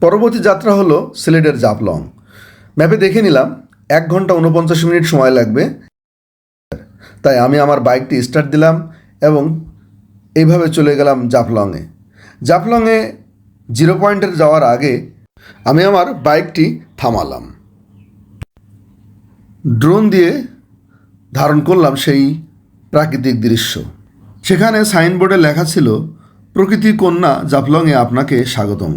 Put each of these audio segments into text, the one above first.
পরবর্তী যাত্রা হলো সিলেটের জাফলং। ম্যাপে দেখে নিলাম 1 ঘন্টা 49 মিনিট সময় লাগবে, তাই আমি আমার বাইকটি স্টার্ট দিলাম এবং এইভাবে চলে গেলাম জাফলংয়ে। জাফলংয়ে জিরো পয়েন্টের যাওয়ার আগে আমি আমার বাইকটি থামালাম, ড্রোন দিয়ে ধারণ করলাম সেই প্রাকৃতিক দৃশ্য। সেখানে সাইনবোর্ডে লেখা ছিল, প্রকৃতি কন্যা জাফলংয়ে আপনাকে স্বাগতম।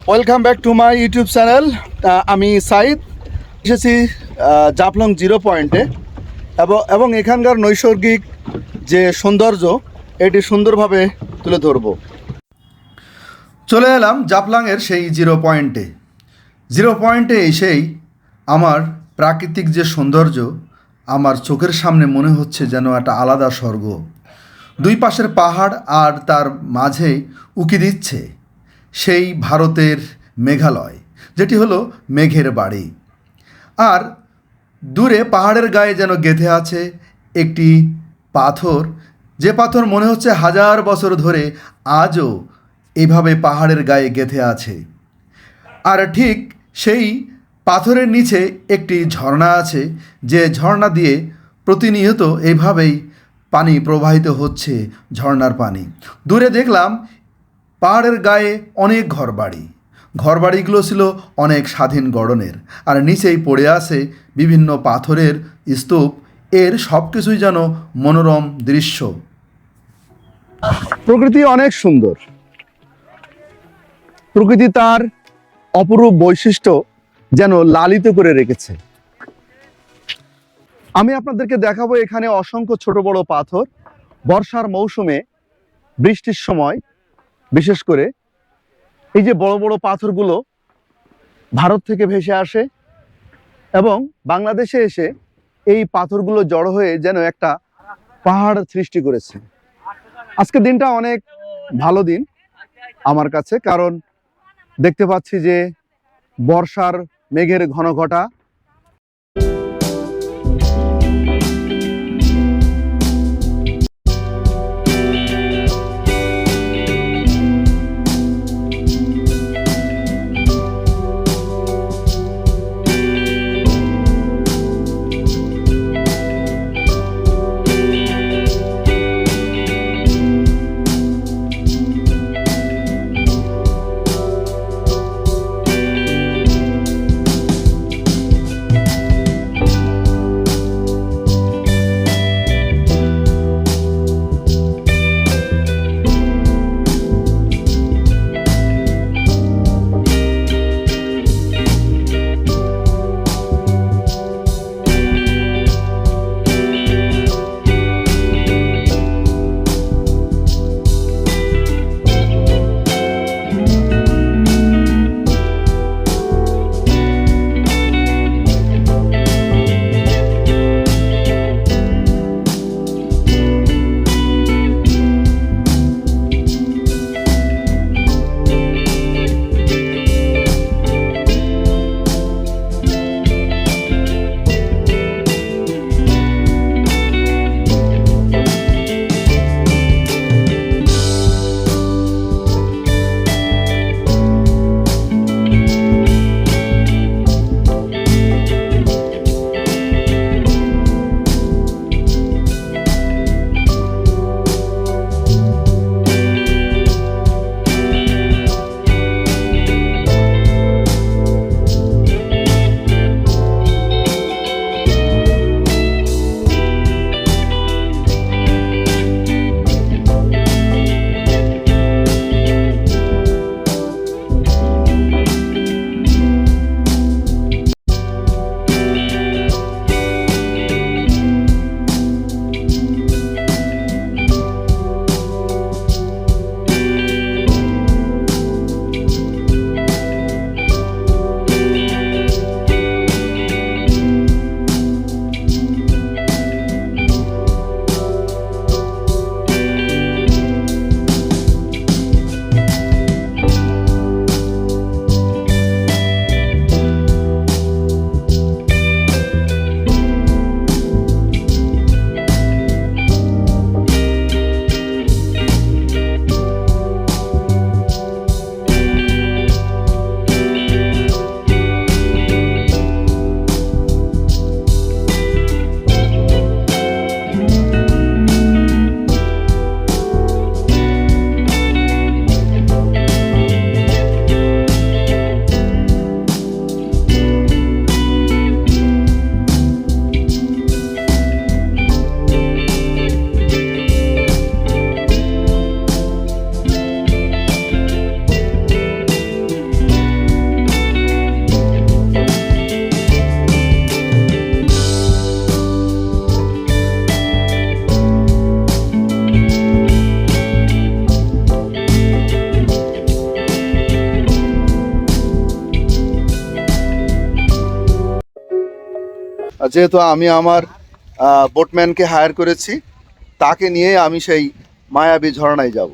Welcome back to my YouTube channel. আমি সাইদ, এসেছি জাফলং জিরো পয়েন্টে এবং এখানকার নৈসর্গিক যে সৌন্দর্য এটি সুন্দরভাবে তুলে ধরব। চলে এলাম জাফলংয়ের সেই জিরো পয়েন্টে। জিরো পয়েন্টে এসেই আমার প্রাকৃতিক যে সৌন্দর্য আমার চোখের সামনে মনে হচ্ছে যেন একটা আলাদা স্বর্গ। দুই পাশের পাহাড় আর তার মাঝে উকি দিচ্ছে সেই ভারতের মেঘালয়, যেটি হলো মেঘের বাড়ি। আর দূরে পাহাড়ের গায়ে যেন গেঁথে আছে একটি পাথর, যে পাথর মনে হচ্ছে 1000 বছর ধরে আজও এইভাবে পাহাড়ের গায়ে গেঁথে আছে। আর ঠিক সেই পাথরের নিচে একটি ঝর্ণা আছে, যে ঝর্ণা দিয়ে প্রতিনিয়ত এইভাবেই পানি প্রবাহিত হচ্ছে, ঝর্ণার পানি। দূরে দেখলাম পাহাড়ের গায়ে অনেক ঘরবাড়িগুলো ছিল অনেক স্বাধীন গড়নের, আর নিচেই পড়ে আছে বিভিন্ন পাথরের স্তূপ। এর সব কিছুই যেন মনোরম দৃশ্য। প্রকৃতি অনেক সুন্দর, প্রকৃতি তার অপরূপ বৈশিষ্ট্য যেন লালিত করে রেখেছে। আমি আপনাদেরকে দেখাবো এখানে অসংখ্য ছোট বড় পাথর। বর্ষার মৌসুমে, বৃষ্টির সময় বিশেষ করে এই যে বড় বড় পাথরগুলো ভারত থেকে ভেসে আসে এবং বাংলাদেশে এসে এই পাথরগুলো জড়ো হয়ে যেন একটা পাহাড় সৃষ্টি করেছে। আজকে দিনটা অনেক ভালো দিন আমার কাছে, কারণ দেখতে পাচ্ছি যে বর্ষার মেঘের ঘন ঘটা। যেহেতু আমি আমার বোটম্যানকে হায়ার করেছি, তাকে নিয়ে আমি সেই মায়াবী ঝর্ণায় যাব।